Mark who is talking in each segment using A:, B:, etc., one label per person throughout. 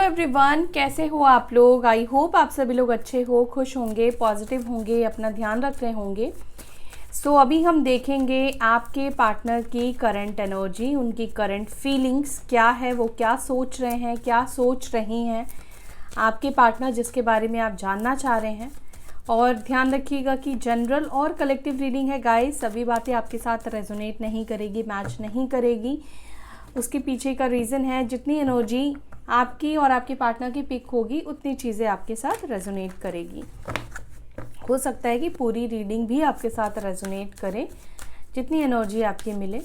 A: Everyone, कैसे हो आप लोग। आई होप आप सभी लोग अच्छे हो, खुश होंगे, पॉजिटिव होंगे, अपना ध्यान रख रहे होंगे। सो अभी हम देखेंगे आपके पार्टनर की करंट एनर्जी, उनकी करंट फीलिंग्स क्या है, वो क्या सोच रहे हैं, क्या सोच रही हैं आपके पार्टनर जिसके बारे में आप जानना चाह रहे हैं। और ध्यान रखिएगा कि जनरल और कलेक्टिव रीडिंग है गाइस, सभी बातें आपके साथ रेजोनेट नहीं करेगी, मैच नहीं करेगी। उसके पीछे का रीज़न है जितनी एनर्जी आपकी और आपके पार्टनर की पिक होगी उतनी चीज़ें आपके साथ रेजोनेट करेगी। हो सकता है कि पूरी रीडिंग भी आपके साथ रेजोनेट करे, जितनी एनर्जी आपकी मिले।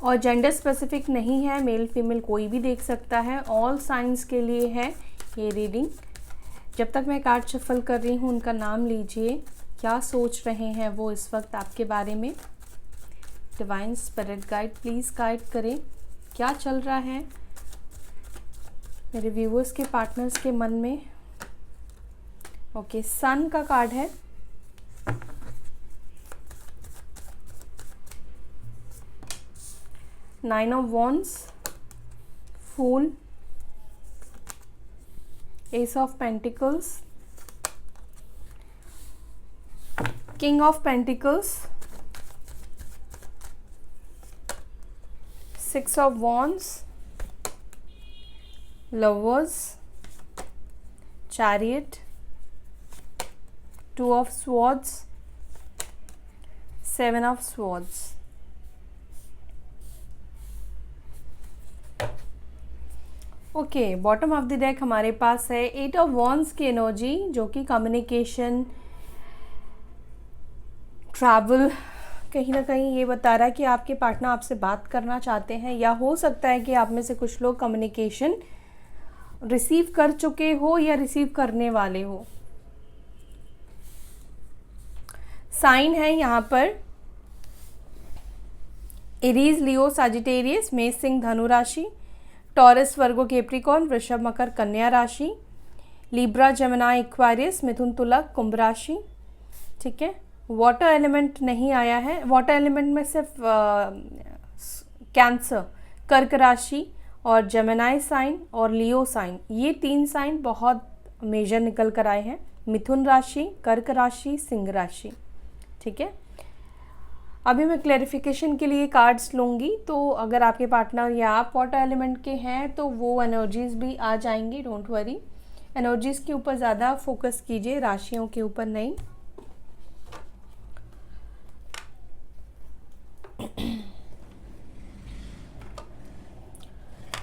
A: और जेंडर स्पेसिफिक नहीं है, मेल फीमेल कोई भी देख सकता है, ऑल साइंस के लिए है ये रीडिंग। जब तक मैं कार्ड शफल कर रही हूँ उनका नाम लीजिए, क्या सोच रहे हैं वो इस वक्त आपके बारे में। Divine spirit guide please guide करें, क्या चल रहा है मेरे व्यूअर्स के पार्टनर्स के मन में। ओके, सन का कार्ड है, nine of wands, fool, ace of pentacles, king of pentacles, six of wands, lovers, chariot, two of swords, seven of swords. Okay, bottom of the deck हमारे पास है एट ऑफ वॉन्ड्स की energy, जो कि communication, travel, कहीं ना कहीं ये बता रहा है कि आपके पार्टनर आपसे बात करना चाहते हैं, या हो सकता है कि आप में से कुछ लोग कम्युनिकेशन रिसीव कर चुके हो या रिसीव करने वाले हो। साइन है यहाँ पर एरीज, लियो, सजिटेरियस, मेष, सिंह, धनु राशि, टॉरस, वर्गो, कैप्रिकॉर्न, वृषभ, मकर, कन्या राशि, लिब्रा, जेमिनी, एक्वेरियस, मिथुन, तुला, कुंभ राशि। ठीक है, वाटर एलिमेंट नहीं आया है, वाटर एलिमेंट में सिर्फ कैंसर, कर्क राशि और जेमिनी साइन और लियो साइन, ये तीन साइन बहुत मेजर निकल कर आए हैं। मिथुन राशि, कर्क राशि, सिंह राशि। ठीक है, अभी मैं क्लैरिफिकेशन के लिए कार्ड्स लूँगी, तो अगर आपके पार्टनर या आप वाटर एलिमेंट के हैं तो वो एनर्जीज भी आ जाएंगी, डोंट वरी। एनर्जीज के ऊपर ज़्यादा फोकस कीजिए, राशियों के ऊपर नहीं।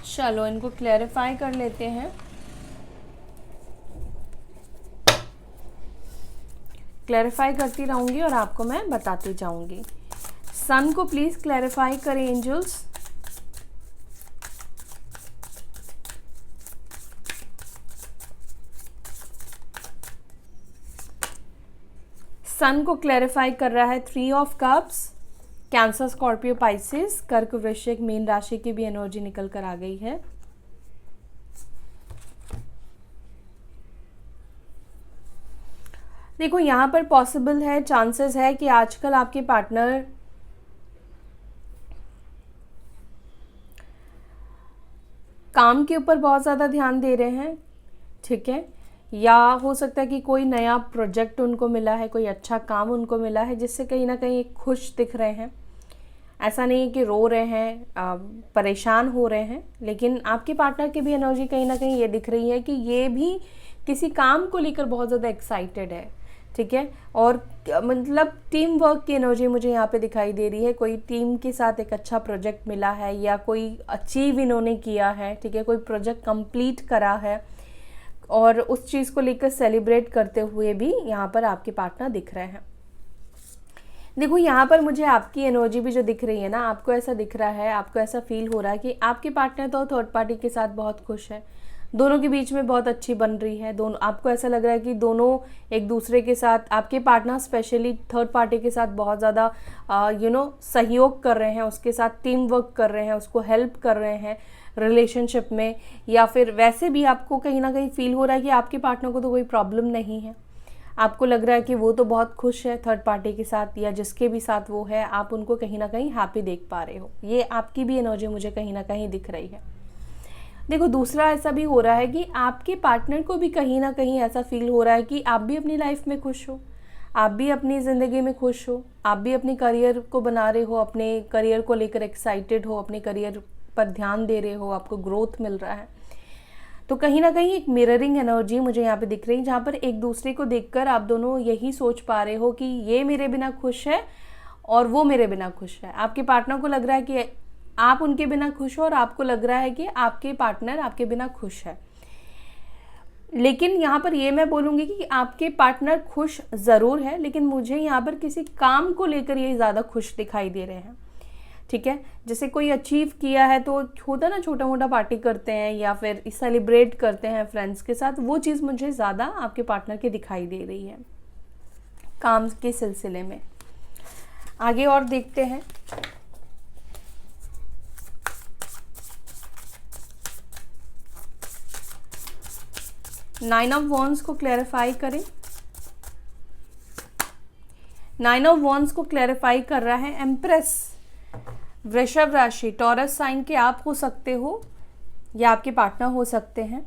A: चलो इनको क्लैरिफाई कर लेते हैं। क्लैरिफाई करती रहूँगी और आपको मैं बताती जाऊँगी। सन को प्लीज़ क्लैरिफाई करें एंजल्स। सन को क्लैरिफाई कर रहा है three of cups, cancer, Scorpio, Pisces, कर्क, वृश्चिक, मीन राशि की भी एनर्जी निकल कर आ गई है। देखो यहाँ पर पॉसिबल है, चांसेस है कि आजकल आपके पार्टनर काम के ऊपर बहुत ज़्यादा ध्यान दे रहे हैं। ठीक है, या हो सकता है कि कोई नया प्रोजेक्ट उनको मिला है, कोई अच्छा काम उनको मिला है जिससे कहीं ना कहीं खुश दिख रहे हैं। ऐसा नहीं है कि रो रहे हैं, परेशान हो रहे हैं, लेकिन आपके पार्टनर की भी एनर्जी कहीं ना कहीं ये दिख रही है कि ये भी किसी काम को लेकर बहुत ज़्यादा एक्साइटेड है। ठीक है, और मतलब टीम वर्क की एनर्जी मुझे यहाँ पे दिखाई दे रही है। कोई टीम के साथ एक अच्छा प्रोजेक्ट मिला है या कोई अचीव इन्होंने किया है। ठीक है, कोई प्रोजेक्ट कंप्लीट करा है और उस चीज़ को लेकर सेलिब्रेट करते हुए भी यहाँ पर आपके पार्टनर दिख रहे हैं। देखो यहाँ पर मुझे आपकी एनर्जी भी जो दिख रही है ना, आपको ऐसा दिख रहा है, आपको ऐसा फील हो रहा है कि आपके पार्टनर तो थर्ड पार्टी के साथ बहुत खुश है, दोनों के बीच में बहुत अच्छी बन रही है। दोनों, आपको ऐसा लग रहा है कि दोनों एक दूसरे के साथ, आपके पार्टनर स्पेशली थर्ड पार्टी के साथ बहुत ज़्यादा सहयोग कर रहे हैं, उसके साथ टीम वर्क कर रहे हैं, उसको हेल्प कर रहे हैं रिलेशनशिप में। या फिर वैसे भी आपको कहीं ना कहीं फील हो रहा है कि आपके पार्टनर को तो कोई प्रॉब्लम नहीं है, आपको लग रहा है कि वो तो बहुत खुश है थर्ड पार्टी के साथ या जिसके भी साथ वो है, आप उनको कहीं ना कहीं हैप्पी देख पा रहे हो। ये आपकी भी एनर्जी मुझे कहीं ना कहीं दिख रही है। देखो दूसरा ऐसा भी हो रहा है कि आपके पार्टनर को भी कहीं ना कहीं ऐसा फील हो रहा है कि आप भी अपनी लाइफ में खुश हो, आप भी अपनी ज़िंदगी में खुश हो, आप भी अपने करियर को बना रहे हो, अपने करियर को लेकर एक्साइटेड हो, अपने करियर पर ध्यान दे रहे हो, आपको ग्रोथ मिल रहा है। तो कहीं ना कहीं एक मिररिंग एनर्जी मुझे यहाँ पे दिख रही है, जहाँ पर एक दूसरे को देखकर आप दोनों यही सोच पा रहे हो कि ये मेरे बिना खुश है और वो मेरे बिना खुश है। आपके पार्टनर को लग रहा है कि आप उनके बिना खुश हो और आपको लग रहा है कि आपके पार्टनर आपके बिना खुश है। लेकिन यहाँ पर ये मैं बोलूँगी कि आपके पार्टनर खुश ज़रूर है, लेकिन मुझे यहाँ पर किसी काम को लेकर ये ज़्यादा खुश दिखाई दे रहे हैं। ठीक है, जैसे कोई अचीव किया है तो होता ना, छोटा मोटा पार्टी करते हैं या फिर सेलिब्रेट करते हैं फ्रेंड्स के साथ, वो चीज़ मुझे ज़्यादा आपके पार्टनर की दिखाई दे रही है काम के सिलसिले में। आगे और देखते हैं। नाइन ऑफ वॉन्ड्स को क्लैरिफाई करें। नाइन ऑफ वॉन्ड्स को क्लैरिफाई कर रहा है एम्प्रेस, वृषभ राशि, टॉरस साइन के आप हो सकते हो या आपके पार्टनर हो सकते हैं।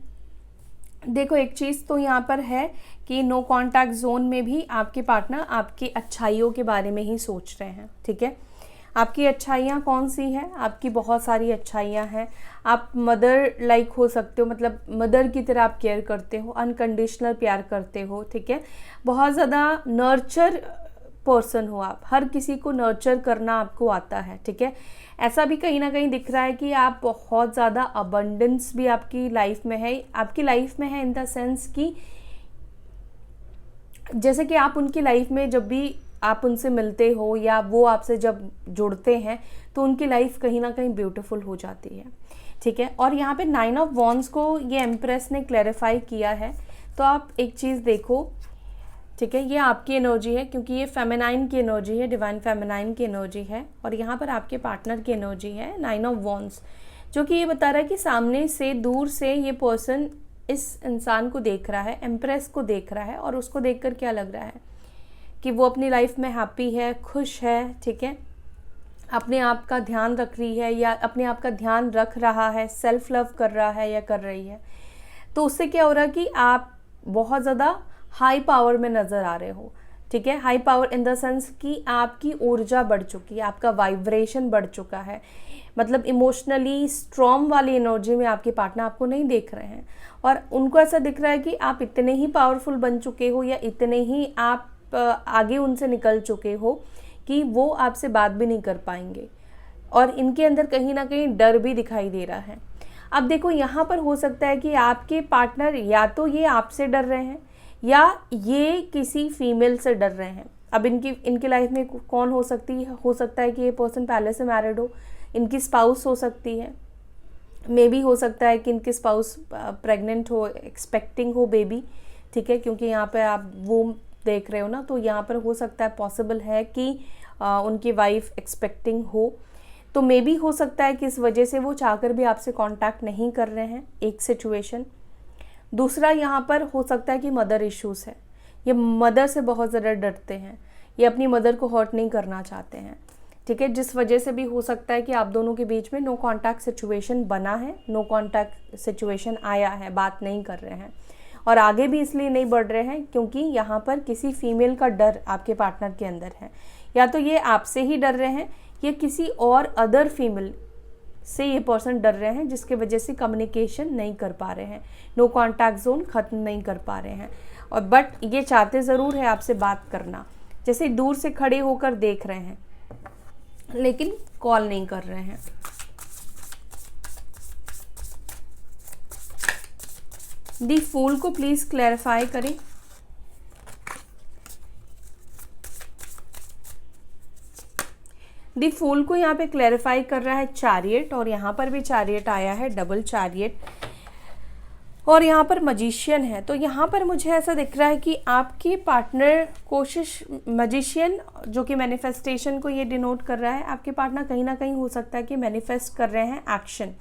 A: देखो एक चीज़ तो यहाँ पर है कि नो कॉन्टैक्ट जोन में भी आपके पार्टनर आपकी अच्छाइयों के बारे में ही सोच रहे हैं। ठीक है, आपकी अच्छाइयाँ कौन सी हैं? आपकी बहुत सारी अच्छाइयाँ हैं। आप मदर लाइक हो सकते हो, मतलब मदर की तरह आप केयर करते हो, अनकंडीशनल प्यार करते हो। ठीक है, बहुत ज़्यादा नर्चर पर्सन हो आप, हर किसी को नर्चर करना आपको आता है। ठीक है, ऐसा भी कहीं ना कहीं दिख रहा है कि आप बहुत ज़्यादा अबंडेंस भी आपकी लाइफ में है। आपकी लाइफ में है इन द सेंस कि जैसे कि आप उनकी लाइफ में जब भी आप उनसे मिलते हो या वो आपसे जब जुड़ते हैं तो उनकी लाइफ कहीं ना कहीं ब्यूटीफुल हो जाती है। ठीक है, और यहाँ पे नाइन ऑफ वॉन्ड्स को ये एम्प्रेस ने क्लैरिफाई किया है। तो आप एक चीज़ देखो, ठीक है, ये आपकी एनर्जी है क्योंकि ये फेमिनाइन की एनर्जी है, डिवाइन फेमिनाइन की एनर्जी है, और यहाँ पर आपके पार्टनर की एनर्जी है नाइन ऑफ वॉन्ड्स, जो कि ये बता रहा है कि सामने से, दूर से ये पर्सन इस इंसान को देख रहा है, एम्प्रेस को देख रहा है, और उसको देखकर क्या लग रहा है कि वो अपनी लाइफ में हैप्पी है, खुश है। ठीक है, अपने आप का ध्यान रख रही है या अपने आप का ध्यान रख रहा है, सेल्फ लव कर रहा है या कर रही है। तो उससे क्या हो रहा है कि आप बहुत ज़्यादा हाई पावर में नज़र आ रहे हो। ठीक है, high power in the sense कि आपकी ऊर्जा बढ़ चुकी है, आपका वाइब्रेशन बढ़ चुका है, मतलब इमोशनली स्ट्रॉन्ग वाली एनर्जी में आपके पार्टनर आपको नहीं देख रहे हैं, और उनको ऐसा दिख रहा है कि आप इतने ही पावरफुल बन चुके हो या इतने ही आप आगे उनसे निकल चुके हो कि वो आपसे बात भी नहीं कर पाएंगे, और इनके अंदर कहीं ना कहीं डर भी दिखाई दे रहा है। अब देखो यहाँ पर हो सकता है कि आपके पार्टनर या तो ये आपसे डर रहे हैं या ये किसी फीमेल से डर रहे हैं। अब इनकी लाइफ में कौन हो सकता है कि ये पर्सन पहले से मैरिड हो, इनकी स्पाउस हो सकती है, मे बी हो सकता है कि इनकी स्पाउस प्रेग्नेंट हो, एक्सपेक्टिंग हो बेबी। ठीक है, क्योंकि यहाँ पे आप वो देख रहे हो ना, तो यहाँ पर हो सकता है, पॉसिबल है कि उनकी वाइफ एक्सपेक्टिंग हो। तो मे बी हो सकता है कि इस वजह से वो चाहकर भी आपसे कांटेक्ट नहीं कर रहे हैं, एक सिचुएशन। दूसरा यहाँ पर हो सकता है कि मदर इश्यूज़ है, ये मदर से बहुत ज़्यादा डरते हैं, ये अपनी मदर को हर्ट नहीं करना चाहते हैं। ठीक है, जिस वजह से भी हो सकता है कि आप दोनों के बीच में नो कांटेक्ट सिचुएशन बना है, नो कांटेक्ट सिचुएशन आया है, बात नहीं कर रहे हैं, और आगे भी इसलिए नहीं बढ़ रहे हैं क्योंकि यहाँ पर किसी फीमेल का डर आपके पार्टनर के अंदर है। या तो ये आपसे ही डर रहे हैं या किसी और अदर फीमेल से ये पर्सन डर रहे हैं, जिसके वजह से कम्युनिकेशन नहीं कर पा रहे हैं, नो कॉन्टैक्ट जोन ख़त्म नहीं कर पा रहे हैं। और बट ये चाहते ज़रूर है आपसे बात करना, जैसे दूर से खड़े होकर देख रहे हैं लेकिन कॉल नहीं कर रहे हैं। दी फूल को प्लीज़ क्लैरिफाई करें। दी फूल को यहाँ पे क्लैरिफाई कर रहा है चैरियट, और यहाँ पर भी चैरियट आया है, डबल चैरियट, और यहाँ पर मजिशियन है। तो यहाँ पर मुझे ऐसा दिख रहा है कि आपके पार्टनर कोशिश, मजिशियन जो कि मैनिफेस्टेशन को ये डिनोट कर रहा है, आपके पार्टनर कहीं ना कहीं हो सकता है कि मैनिफेस्ट कर रहे हैं एक्शन,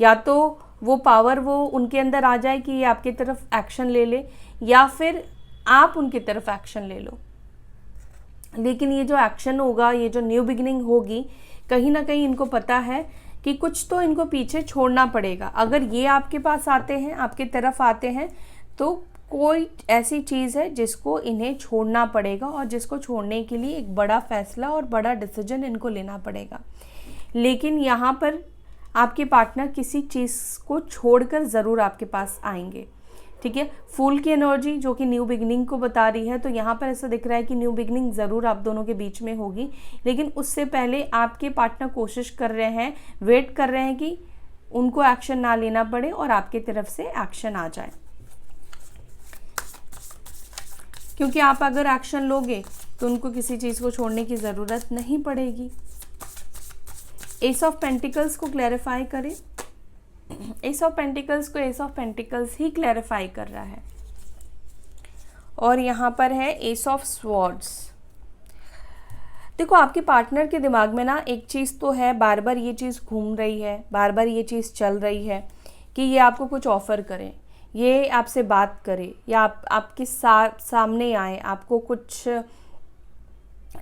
A: या तो वो पावर वो उनके अंदर आ जाए कि ये आपकी तरफ एक्शन ले ले, या फिर आप उनकी तरफ एक्शन ले लो। लेकिन ये जो एक्शन होगा, ये जो न्यू बिगिनिंग होगी, कहीं ना कहीं इनको पता है कि कुछ तो इनको पीछे छोड़ना पड़ेगा। अगर ये आपके पास आते हैं, आपकी तरफ आते हैं, तो कोई ऐसी चीज़ है जिसको इन्हें छोड़ना पड़ेगा और जिसको छोड़ने के लिए एक बड़ा फैसला और बड़ा डिसीजन इनको लेना पड़ेगा। लेकिन यहाँ पर आपके पार्टनर किसी चीज़ को छोड़कर ज़रूर आपके पास आएंगे, ठीक है। फूल की एनर्जी जो कि न्यू बिगनिंग को बता रही है, तो यहाँ पर ऐसा दिख रहा है कि न्यू बिगनिंग ज़रूर आप दोनों के बीच में होगी, लेकिन उससे पहले आपके पार्टनर कोशिश कर रहे हैं, वेट कर रहे हैं कि उनको एक्शन ना लेना पड़े और आपकी तरफ से एक्शन आ जाए, क्योंकि आप अगर एक्शन लोगे तो उनको किसी चीज़ को छोड़ने की ज़रूरत नहीं पड़ेगी। एस ऑफ पेंटिकल्स को क्लैरिफाई करें। एस ऑफ पेंटिकल्स को S of pentacles he clarify कर रहा है। और यहाँ पर है एस ऑफ स्वॉर्ड्स। देखो, आपके पार्टनर के दिमाग में ना एक चीज़ तो है, बार बार ये चीज़ घूम रही है, बार बार ये चीज़ चल रही है कि ये आपको कुछ ऑफ़र करें, ये आपसे बात करे, या आपके सामने आए, आपको कुछ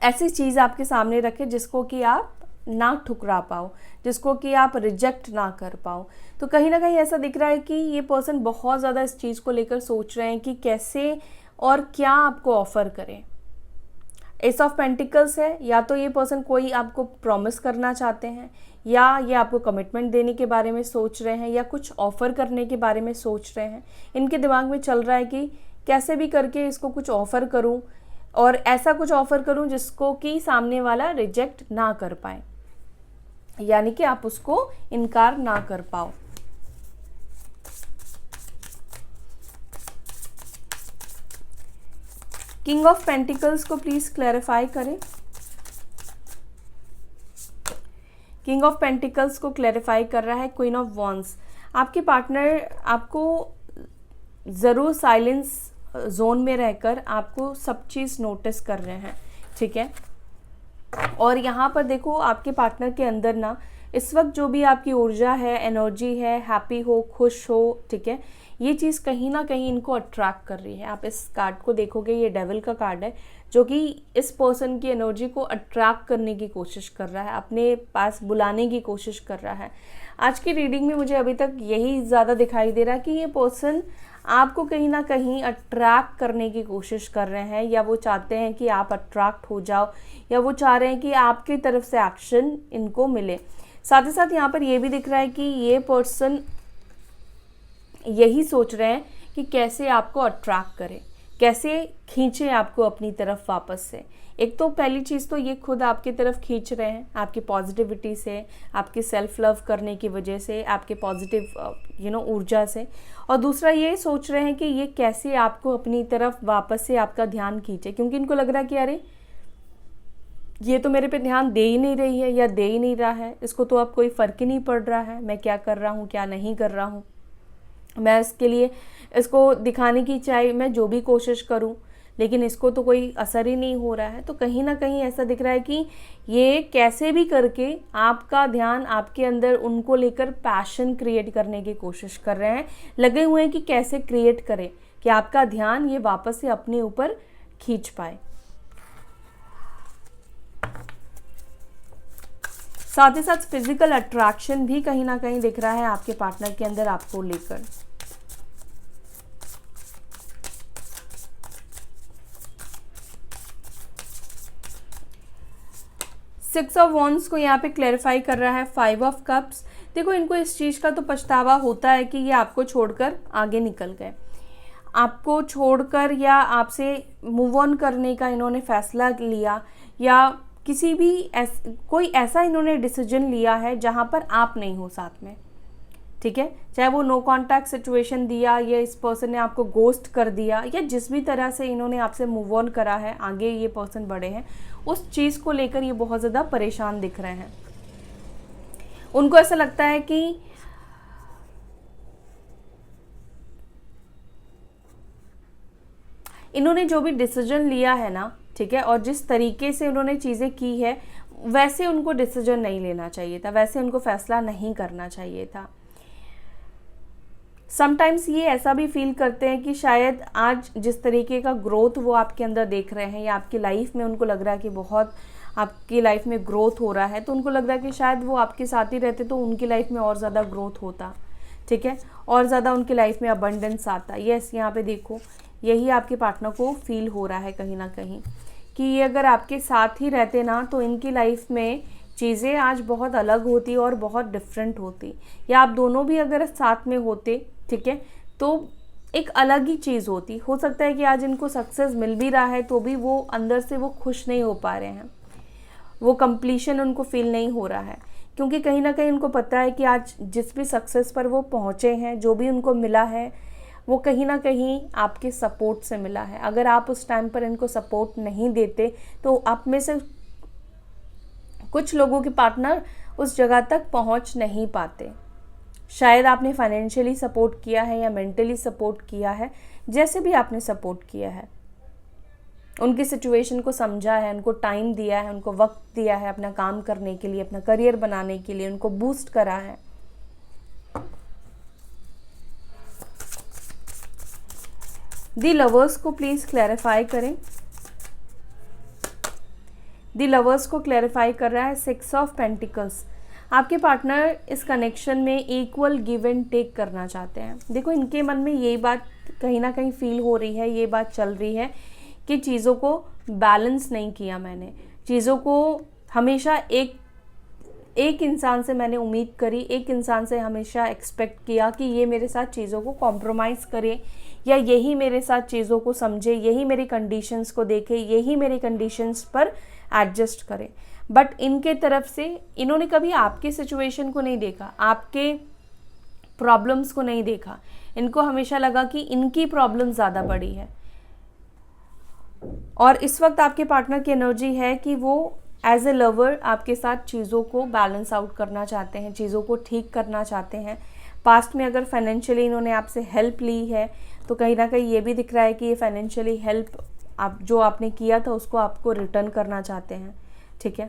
A: ऐसी चीज़ आपके सामने रखे जिसको कि आप ना ठुकरा पाओ, जिसको कि आप रिजेक्ट ना कर पाओ। तो कहीं ना कहीं ऐसा दिख रहा है कि ये पर्सन बहुत ज़्यादा इस चीज़ को लेकर सोच रहे हैं कि कैसे और क्या आपको ऑफ़र करें। एस ऑफ पेंटिकल्स है, या तो ये पर्सन कोई आपको प्रॉमिस करना चाहते हैं, या ये आपको कमिटमेंट देने के बारे में सोच रहे हैं, या कुछ ऑफ़र करने के बारे में सोच रहे हैं। इनके दिमाग में चल रहा है कि कैसे भी करके इसको कुछ ऑफ़र करूं, और ऐसा कुछ ऑफ़र करूं जिसको कि सामने वाला रिजेक्ट ना कर पाए, यानी कि आप उसको इनकार ना कर पाओ। किंग ऑफ पेंटिकल्स को प्लीज क्लैरिफाई करें। किंग ऑफ पेंटिकल्स को क्लैरिफाई कर रहा है क्वीन ऑफ वॉन्ड्स। आपके पार्टनर आपको ज़रूर साइलेंस जोन में रहकर आपको सब चीज़ नोटिस कर रहे हैं, ठीक है। और यहाँ पर देखो, आपके पार्टनर के अंदर ना इस वक्त जो भी आपकी ऊर्जा है, एनर्जी है, हैप्पी हो, खुश हो, ठीक है, ये चीज़ कहीं ना कहीं इनको अट्रैक्ट कर रही है। आप इस कार्ड को देखोगे, ये डेविल का कार्ड है जो कि इस पर्सन की एनर्जी को अट्रैक्ट करने की कोशिश कर रहा है, अपने पास बुलाने की कोशिश कर रहा है। आज की रीडिंग में मुझे अभी तक यही ज़्यादा दिखाई दे रहा है कि ये पर्सन आपको कहीं ना कहीं अट्रैक्ट करने की कोशिश कर रहे हैं, या वो चाहते हैं कि आप अट्रैक्ट हो जाओ, या वो चाह रहे हैं कि आपकी तरफ से एक्शन इनको मिले। साथ ही साथ यहाँ पर ये भी दिख रहा है कि ये पर्सन यही सोच रहे हैं कि कैसे आपको अट्रैक्ट करें, कैसे खींचे आपको अपनी तरफ वापस से। एक तो पहली चीज़ तो ये खुद आपकी तरफ खींच रहे हैं, आपकी पॉजिटिविटी से, आपकी सेल्फ लव करने की वजह से, आपके पॉजिटिव ऊर्जा से। और दूसरा ये सोच रहे हैं कि ये कैसे आपको अपनी तरफ वापस से आपका ध्यान खींचे, क्योंकि इनको लग रहा है कि अरे ये तो मेरे पे ध्यान दे ही नहीं रही है या दे ही नहीं रहा है, इसको तो अब कोई फ़र्क ही नहीं पड़ रहा है मैं क्या कर रहा हूँ क्या नहीं कर रहा हूँ। मैं इसके लिए इसको दिखाने की चाहे मैं जो भी कोशिश करूं, लेकिन इसको तो कोई असर ही नहीं हो रहा है। तो कहीं ना कहीं ऐसा दिख रहा है कि ये कैसे भी करके आपका ध्यान, आपके अंदर उनको लेकर पैशन क्रिएट करने की कोशिश कर रहे हैं, लगे हुए हैं कि कैसे क्रिएट करें कि आपका ध्यान ये वापस से अपने ऊपर खींच पाए। साथ ही साथ फिजिकल अट्रैक्शन भी कहीं ना कहीं दिख रहा है आपके पार्टनर के अंदर आपको लेकर। सिक्स ऑफ वॉन्ड्स को यहाँ पे क्लैरिफाई कर रहा है फाइव ऑफ कप्स। देखो, इनको इस चीज़ का तो पछतावा होता है कि ये आपको छोड़कर आगे निकल गए, आपको छोड़कर या आपसे मूव ऑन करने का इन्होंने फैसला लिया, या किसी भी कोई ऐसा इन्होंने डिसीजन लिया है जहाँ पर आप नहीं हो साथ में, ठीक है। चाहे वो नो कॉन्टैक्ट सिचुएशन दिया, या इस पर्सन ने आपको गोस्ट कर दिया, या जिस भी तरह से इन्होंने आपसे मूव ऑन करा है, आगे ये पर्सन बढ़े हैं, उस चीज़ को लेकर ये बहुत ज़्यादा परेशान दिख रहे हैं। उनको ऐसा लगता है कि इन्होंने जो भी डिसीजन लिया है ना, ठीक है, और जिस तरीके से उन्होंने चीज़ें की है, वैसे उनको डिसीजन नहीं लेना चाहिए था, वैसे उनको फैसला नहीं करना चाहिए था। समटाइम्स ये ऐसा भी फील करते हैं कि शायद आज जिस तरीके का ग्रोथ वो आपके अंदर देख रहे हैं या आपकी लाइफ में उनको लग रहा है कि बहुत आपकी लाइफ में ग्रोथ हो रहा है, तो उनको लग रहा है कि शायद वो आपके साथ ही रहते तो उनकी लाइफ में और ज़्यादा ग्रोथ होता, ठीक है, और ज़्यादा उनकी लाइफ में अबंडेंस आता। यस, यहाँ पे देखो यही आपके पार्टनर को फील हो रहा है कहीं ना कहीं कि ये अगर आपके साथ ही रहते ना तो इनकी लाइफ में चीज़ें आज बहुत अलग होती और बहुत डिफरेंट होती, या आप दोनों भी अगर साथ में होते, ठीक है, तो एक अलग ही चीज़ होती। हो सकता है कि आज इनको सक्सेस मिल भी रहा है तो भी वो अंदर से वो खुश नहीं हो पा रहे हैं, वो कंप्लीशन उनको फील नहीं हो रहा है, क्योंकि कहीं ना कहीं उनको पता है कि आज जिस भी सक्सेस पर वो पहुँचे हैं, जो भी उनको मिला है, वो कहीं ना कहीं आपके सपोर्ट से मिला है। अगर आप उस टाइम पर इनको सपोर्ट नहीं देते तो आप में से कुछ लोगों के पार्टनर उस जगह तक पहुंच नहीं पाते। शायद आपने फाइनेंशियली सपोर्ट किया है या मेंटली सपोर्ट किया है, जैसे भी आपने सपोर्ट किया है, उनकी सिचुएशन को समझा है, उनको टाइम दिया है, उनको वक्त दिया है अपना काम करने के लिए, अपना करियर बनाने के लिए, उनको बूस्ट करा है। दी लवर्स को प्लीज क्लैरिफाई करें। दी लवर्स को क्लैरिफाई कर रहा है 6 ऑफ पेंटिकल्स। आपके पार्टनर इस कनेक्शन में इक्वल गिव एंड टेक करना चाहते हैं। देखो, इनके मन में ये बात कहीं ना कहीं फील हो रही है, ये बात चल रही है कि चीज़ों को बैलेंस नहीं किया मैंने, चीज़ों को हमेशा एक इंसान से मैंने उम्मीद करी, एक इंसान से हमेशा एक्सपेक्ट किया कि ये मेरे साथ चीज़ों को कॉम्प्रोमाइज़ करे या यही मेरे साथ चीज़ों को समझे, यही मेरी कंडीशंस को देखे, यही मेरी कंडीशंस पर एडजस्ट करे। बट इनके तरफ से इन्होंने कभी आपके सिचुएशन को नहीं देखा, आपके प्रॉब्लम्स को नहीं देखा। इनको हमेशा लगा कि इनकी प्रॉब्लम ज़्यादा बड़ी है। और इस वक्त आपके पार्टनर की एनर्जी है कि वो एज ए लवर आपके साथ चीज़ों को बैलेंस आउट करना चाहते हैं, चीज़ों को ठीक करना चाहते हैं। पास्ट में अगर फाइनेंशियली इन्होंने आपसे हेल्प ली है तो कहीं ना कहीं ये भी दिख रहा है कि ये फाइनेंशियली हेल्प आप जो आपने किया था उसको आपको रिटर्न करना चाहते हैं, ठीक है,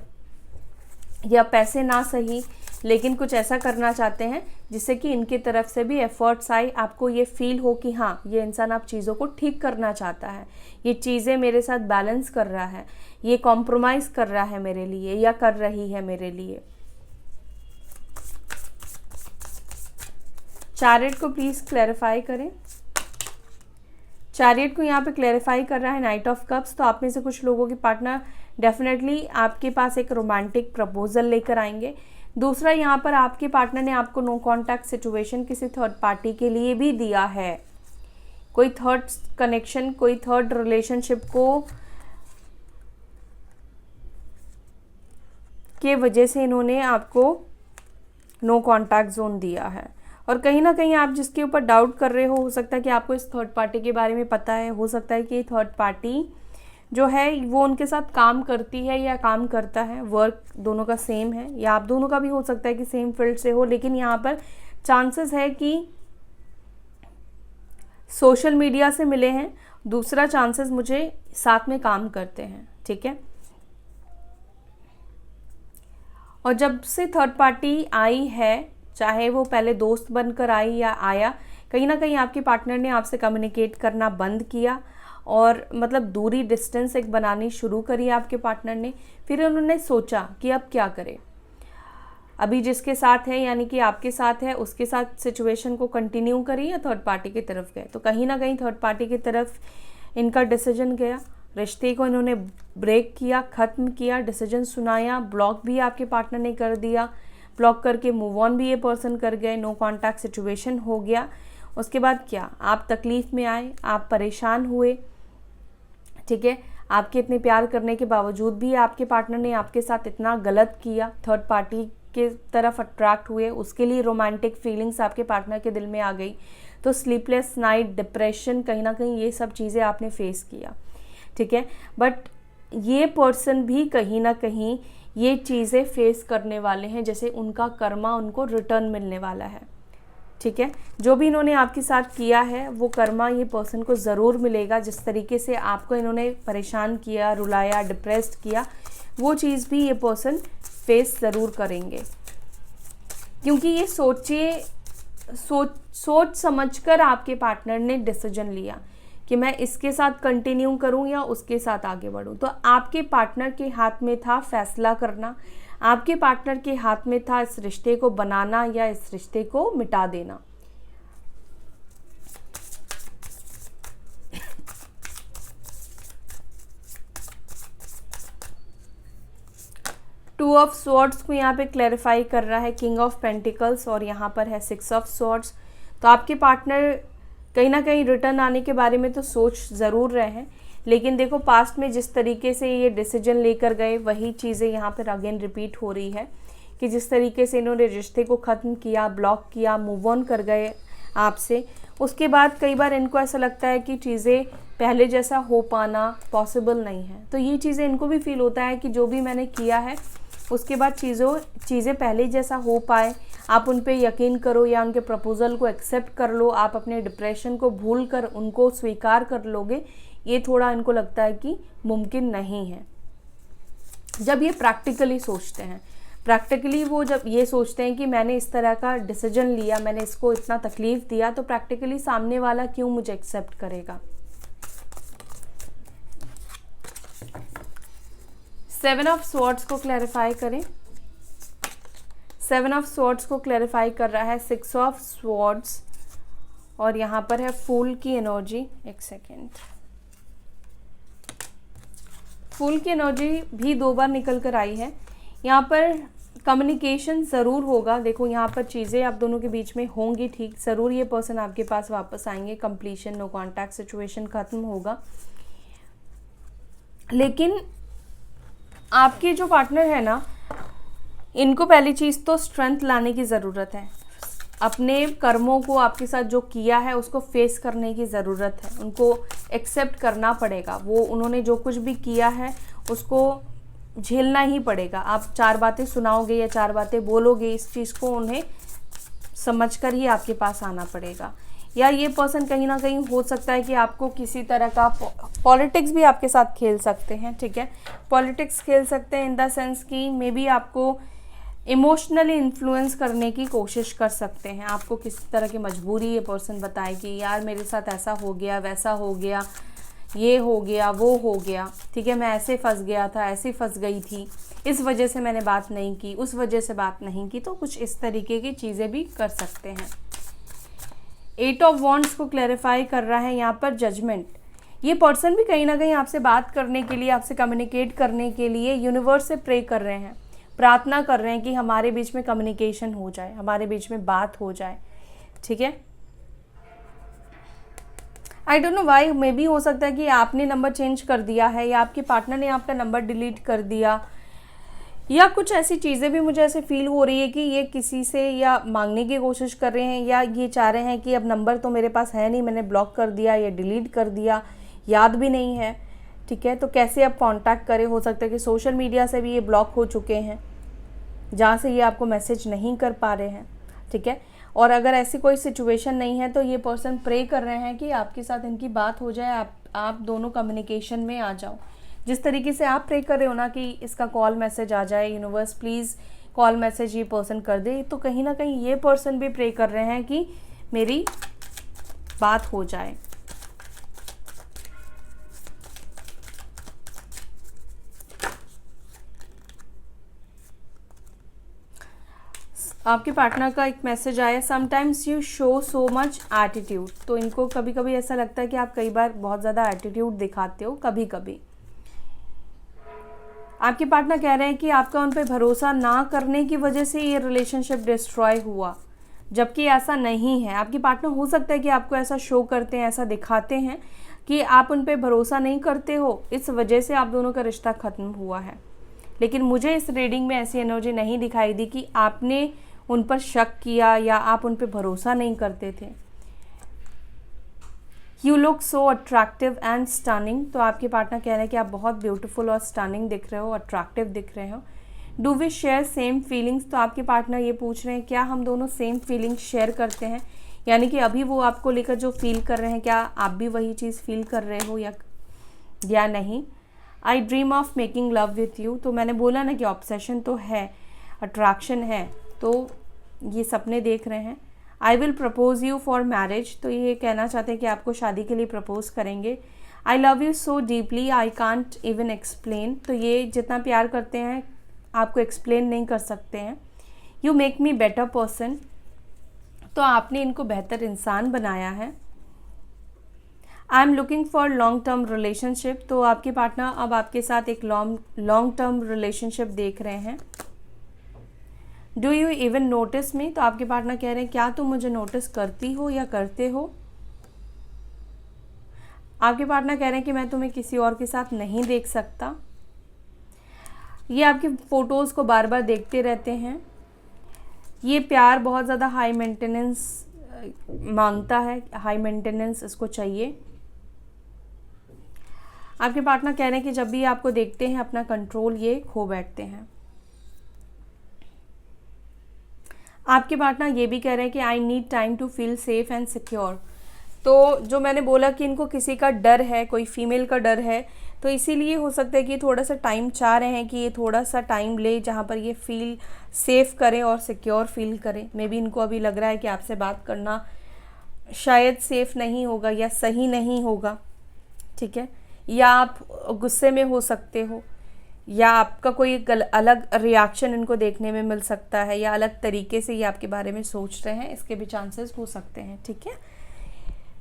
A: या पैसे ना सही लेकिन कुछ ऐसा करना चाहते हैं जिससे कि इनकी तरफ से भी एफर्ट्स आए, आपको ये फील हो कि हाँ ये इंसान आप चीज़ों को ठीक करना चाहता है, ये चीज़ें मेरे साथ बैलेंस कर रहा है, ये कॉम्प्रोमाइज़ कर रहा है मेरे लिए या कर रही है मेरे लिए। चैरियट को प्लीज़ क्लैरिफाई करें। चैरियट को यहाँ पे क्लैरिफाई कर रहा है नाइट ऑफ कप्स। तो आप में से कुछ लोगों के पार्टनर डेफिनेटली आपके पास एक रोमांटिक प्रपोजल लेकर आएंगे। दूसरा, यहाँ पर आपके पार्टनर ने आपको नो कॉन्टैक्ट सिचुएशन किसी थर्ड पार्टी के लिए भी दिया है। कोई थर्ड कनेक्शन, कोई थर्ड रिलेशनशिप को के वजह से इन्होंने आपको नो कॉन्टैक्ट जोन दिया है। और कहीं ना कहीं आप जिसके ऊपर डाउट कर रहे हो सकता है कि आपको इस थर्ड पार्टी के बारे में पता है, हो सकता है कि ये थर्ड पार्टी जो है वो उनके साथ काम करती है या काम करता है, वर्क दोनों का सेम है, या आप दोनों का भी हो सकता है कि सेम फील्ड से हो, लेकिन यहाँ पर चांसेस है कि सोशल मीडिया से मिले हैं। दूसरा चांसेस मुझे साथ में काम करते हैं, ठीक है। और जब से थर्ड पार्टी आई है, चाहे वो पहले दोस्त बनकर आई या आया, कहीं ना कहीं आपके पार्टनर ने आपसे कम्युनिकेट करना बंद किया और मतलब दूरी, डिस्टेंस एक बनानी शुरू करी आपके पार्टनर ने। फिर उन्होंने सोचा कि अब क्या करें, अभी जिसके साथ है यानी कि आपके साथ है उसके साथ सिचुएशन को कंटिन्यू करी या थर्ड पार्टी की तरफ गए। तो कहीं ना कहीं थर्ड पार्टी की तरफ इनका डिसीजन गया। रिश्ते को इन्होंने ब्रेक किया, ख़त्म किया, डिसीजन सुनाया, ब्लॉक भी आपके पार्टनर ने कर दिया, ब्लॉक करके मूव ऑन भी ये पर्सन कर गए, नो कॉन्टैक्ट सिचुएशन हो गया। उसके बाद क्या, आप तकलीफ़ में आए, आप परेशान हुए, ठीक है। आपके इतने प्यार करने के बावजूद भी आपके पार्टनर ने आपके साथ इतना गलत किया, थर्ड पार्टी के तरफ अट्रैक्ट हुए, उसके लिए रोमांटिक फीलिंग्स आपके पार्टनर के दिल में आ गई। तो स्लीपलेस नाइट, डिप्रेशन, कहीं ना कहीं ये सब चीज़ें आपने फेस किया, ठीक है। बट ये पर्सन भी कहीं ना कहीं ये चीज़ें फेस करने वाले हैं, जैसे उनका कर्मा उनको रिटर्न मिलने वाला है, ठीक है। जो भी इन्होंने आपके साथ किया है वो कर्मा ये पर्सन को ज़रूर मिलेगा। जिस तरीके से आपको इन्होंने परेशान किया, रुलाया, डिप्रेस्ड किया, वो चीज़ भी ये पर्सन फेस ज़रूर करेंगे, क्योंकि ये सोचिए सोच समझकर आपके पार्टनर ने डिसीजन लिया कि मैं इसके साथ कंटिन्यू करूं या उसके साथ आगे बढ़ूं। तो आपके पार्टनर के हाथ में था फैसला करना, आपके पार्टनर के हाथ में था इस रिश्ते को बनाना या इस रिश्ते को मिटा देना। टू ऑफ स्वॉर्ड्स को यहाँ पे क्लैरिफाई कर रहा है किंग ऑफ पेंटिकल्स, और यहाँ पर है सिक्स ऑफ स्वॉर्ड्स। तो आपके पार्टनर कहीं ना कहीं रिटर्न आने के बारे में तो सोच ज़रूर रहे हैं, लेकिन देखो पास्ट में जिस तरीके से ये डिसीजन लेकर गए वही चीज़ें यहाँ पर अगेन रिपीट हो रही है कि जिस तरीके से इन्होंने रिश्ते को ख़त्म किया, ब्लॉक किया, मूव ऑन कर गए आपसे, उसके बाद कई बार इनको ऐसा लगता है कि चीज़ें पहले जैसा हो पाना पॉसिबल नहीं है। तो ये चीज़ें इनको भी फील होता है कि जो भी मैंने किया है उसके बाद चीज़ें पहले जैसा हो पाए, आप उन पे यकीन करो या उनके प्रपोज़ल को एक्सेप्ट कर लो, आप अपने डिप्रेशन को भूल कर उनको स्वीकार कर लोगे, ये थोड़ा इनको लगता है कि मुमकिन नहीं है। जब ये प्रैक्टिकली सोचते हैं, प्रैक्टिकली वो जब ये सोचते हैं कि मैंने इस तरह का डिसीजन लिया, मैंने इसको इतना तकलीफ़ दिया, तो प्रैक्टिकली सामने वाला क्यों मुझे एक्सेप्ट करेगा। सेवन ऑफ स्वॉर्ड्स को क्लैरिफाई करें। सेवन ऑफ स्वॉर्ड्स को क्लैरिफाई कर रहा है सिक्स ऑफ स्वॉर्ड्स, और यहाँ पर है फूल की एनर्जी। एक सेकेंड, फूल की एनर्जी भी 2 बार निकल कर आई है। यहाँ पर कम्युनिकेशन ज़रूर होगा। देखो यहाँ पर चीज़ें आप दोनों के बीच में होंगी, ठीक, ज़रूर ये पर्सन आपके पास वापस आएंगे, कंप्लीशन, नो कॉन्टैक्ट सिचुएशन ख़त्म होगा। लेकिन आपके जो पार्टनर है ना, इनको पहली चीज़ तो स्ट्रेंथ लाने की ज़रूरत है। अपने कर्मों को, आपके साथ जो किया है उसको फेस करने की ज़रूरत है, उनको एक्सेप्ट करना पड़ेगा। वो उन्होंने जो कुछ भी किया है उसको झेलना ही पड़ेगा। आप 4 बातें सुनाओगे या 4 बातें बोलोगे, इस चीज़ को उन्हें समझकर ही आपके पास आना पड़ेगा। या ये पर्सन कहीं ना कहीं हो सकता है कि आपको किसी तरह का पॉलिटिक्स भी आपके साथ खेल सकते हैं, ठीक है, पॉलिटिक्स खेल सकते हैं इन द सेंस कि मे बी आपको इमोशनली इन्फ्लुएंस करने की कोशिश कर सकते हैं। आपको किसी तरह की मजबूरी ये पर्सन बताए कि यार मेरे साथ ऐसा हो गया, वैसा हो गया, ये हो गया, वो हो गया, ठीक है, मैं ऐसे फंस गया था, ऐसे फंस गई थी, इस वजह से मैंने बात नहीं की, उस वजह से बात नहीं की। तो कुछ इस तरीके की चीज़ें भी कर सकते हैं। 8 ऑफ वॉन्ड्स को क्लैरिफाई कर रहा है यहाँ पर जजमेंट। ये पर्सन भी कहीं ना कहीं आपसे बात करने के लिए, आपसे कम्युनिकेट करने के लिए यूनिवर्स से प्रे कर रहे हैं, प्रार्थना कर रहे हैं कि हमारे बीच में कम्युनिकेशन हो जाए, हमारे बीच में बात हो जाए, ठीक है। I don't know why, may be हो सकता है कि आपने नंबर चेंज कर दिया है या आपके पार्टनर ने आपका नंबर डिलीट कर दिया, या कुछ ऐसी चीज़ें भी मुझे ऐसे फील हो रही है कि ये किसी से या मांगने की कोशिश कर रहे हैं, या ये चाह रहे हैं कि अब नंबर तो मेरे पास है नहीं, मैंने ब्लॉक कर दिया या डिलीट कर दिया, याद भी नहीं है, ठीक है, तो कैसे अब कांटेक्ट करें। हो सकता है कि सोशल मीडिया से भी ये ब्लॉक हो चुके हैं, जहाँ से ये आपको मैसेज नहीं कर पा रहे हैं, ठीक है। और अगर ऐसी कोई सिचुएशन नहीं है तो ये पर्सन प्रे कर रहे हैं कि आपके साथ इनकी बात हो जाए, आप दोनों कम्युनिकेशन में आ जाओ। जिस तरीके से आप प्रे कर रहे हो ना कि इसका कॉल मैसेज आ जाए, यूनिवर्स प्लीज़ कॉल मैसेज ये पर्सन कर दे, तो कहीं ना कहीं ये पर्सन भी प्रे कर रहे हैं कि मेरी बात हो जाए। आपके पार्टनर का एक मैसेज आया, sometimes you show so much attitude. तो इनको कभी कभी ऐसा लगता है कि आप कई बार बहुत ज़्यादा एटीट्यूड दिखाते हो। कभी कभी आपके पार्टनर कह रहे हैं कि आपका उन पर भरोसा ना करने की वजह से ये रिलेशनशिप डिस्ट्रॉय हुआ, जबकि ऐसा नहीं है। आपके पार्टनर हो सकता है कि आपको ऐसा शो करते हैं, ऐसा दिखाते हैं कि आप उन पर भरोसा नहीं करते हो, इस वजह से आप दोनों का रिश्ता ख़त्म हुआ है। लेकिन मुझे इस रीडिंग में ऐसी एनर्जी नहीं दिखाई दी कि आपने उन पर शक किया या आप उन पर भरोसा नहीं करते थे। You look so attractive and stunning. तो आपके पार्टनर कह रहे हैं कि आप बहुत ब्यूटीफुल और स्टनिंग दिख रहे हो, अट्रैक्टिव दिख रहे हो। Do we share same feelings. तो आपके पार्टनर ये पूछ रहे हैं क्या हम दोनों सेम फीलिंग्स शेयर करते हैं, यानी कि अभी वो आपको लेकर जो फील कर रहे हैं क्या आप भी वही चीज़ फील कर रहे हो या नहीं। आई dream of making love with you. तो मैंने बोला ना कि ऑब्सेशन तो है, अट्रैक्शन है, तो ये सपने देख रहे हैं। I will propose you for marriage, तो ये कहना चाहते हैं कि आपको शादी के लिए प्रपोज करेंगे। I love you so deeply I can't even explain, तो ये जितना प्यार करते हैं आपको एक्सप्लेन नहीं कर सकते हैं। You make me better person, तो आपने इनको बेहतर इंसान बनाया है। I am looking for long term relationship, तो आपके पार्टनर अब आपके साथ एक लॉन्ग टर्म रिलेशनशिप देख रहे हैं। डू यू इवन नोटिस मी, तो आपके पार्टनर कह रहे हैं क्या तुम मुझे नोटिस करती हो या करते हो। आपके पार्टनर कह रहे हैं कि मैं तुम्हें किसी और के साथ नहीं देख सकता। ये आपकी फ़ोटोज़ को बार बार देखते रहते हैं। ये प्यार बहुत ज़्यादा हाई मेंटेनेंस मांगता है, हाई मेंटेनेंस इसको चाहिए। आपके पार्टनर कह रहे हैं कि जब भी आपको देखते हैं अपना कंट्रोल ये खो बैठते हैं। आपके पार्टनर ये भी कह रहे हैं कि I need time to feel safe and secure, तो जो मैंने बोला कि इनको किसी का डर है, कोई फीमेल का डर है, तो इसीलिए हो सकता है कि थोड़ा सा टाइम चाह रहे हैं कि ये थोड़ा सा टाइम ले जहाँ पर ये फील सेफ करें और सिक्योर फील करें। मे बी इनको अभी लग रहा है कि आपसे बात करना शायद सेफ नहीं होगा या सही नहीं होगा, ठीक है, या आप गुस्से में हो सकते हो, या आपका कोई अलग रिएक्शन इनको देखने में मिल सकता है, या अलग तरीके से ये आपके बारे में सोच रहे हैं, इसके भी चांसेस हो सकते हैं, ठीक है।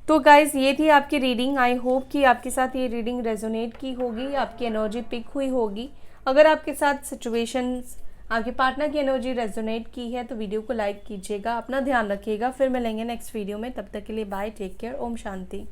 A: तो गाइज़ ये थी आपकी रीडिंग। आई होप कि आपके साथ ये रीडिंग रेजोनेट की होगी, आपकी एनर्जी पिक हुई होगी। अगर आपके साथ सिचुएशंस, आपके पार्टनर की एनर्जी रेजोनेट की है तो वीडियो को लाइक कीजिएगा। अपना ध्यान रखिएगा, फिर मिलेंगे नेक्स्ट वीडियो में। तब तक के लिए bye, take care, Om Shanti.